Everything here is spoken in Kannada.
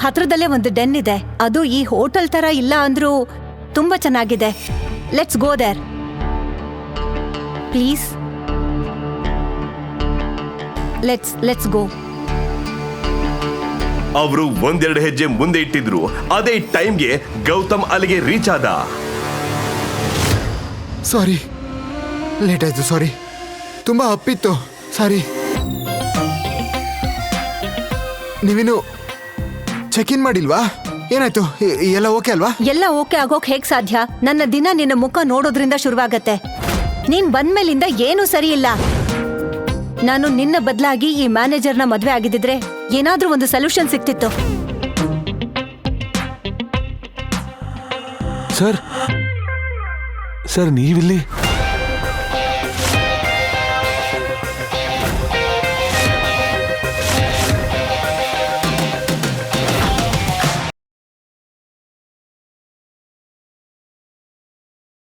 ಹತ್ರದಲ್ಲೇ ಒಂದು ಡೆನ್ ಇದೆ. ಅದು ಈ ಹೋಟೆಲ್ ತರ ಇಲ್ಲ ಅಂದ್ರೂ ತುಂಬಾ ಚೆನ್ನಾಗಿದೆ. Let's go there please. Let's go. ಅವರು ಒಂದೆರಡು ಹೆಜ್ಜೆ ಮುಂದೆ ಇಟ್ಟಿದ್ರು. ಅದೇ ಟೈಮ್ಗೆ ಗೌತಮ್ ಅಲ್ಲಿಗೆ ರೀಚ್ ಆದ. ಸಾರಿ, ಲೇಟ್ ಆಯ್ತು. ಸಾರಿ, ತುಂಬಾ ಅಪ್ಪಿತ್ತು. ಸಾರಿ. ನೀವೇನು ಚೆಕ್ ಇನ್ ಮಾಡಿಲ್ವಾ? ಏನಾಯ್ತು? ಎಲ್ಲ ಓಕೆ ಅಲ್ವಾ? ಎಲ್ಲ ಓಕೆ ಆಗೋಕ್ ಹೇಗ್ ಸಾಧ್ಯ? ನನ್ನ ದಿನ ನಿನ್ನ ಮುಖ ನೋಡೋದ್ರಿಂದ ಶುರುವಾಗತ್ತೆ. ನೀನ್ ಬಂದ್ಮೇಲಿಂದ ಏನೂ ಸರಿ ಇಲ್ಲ. ನಾನು ನಿನ್ನ ಬದಲಾಗಿ ಈ ಮ್ಯಾನೇಜರ್ನ ಮದ್ವೆ ಆಗಿದ್ದಿದ್ರೆ ಏನಾದ್ರೂ ಒಂದು ಸೊಲ್ಯೂಷನ್ ಸಿಕ್ತಿತ್ತು. ಸರ್ ನೀವಿಲ್ಲಿ?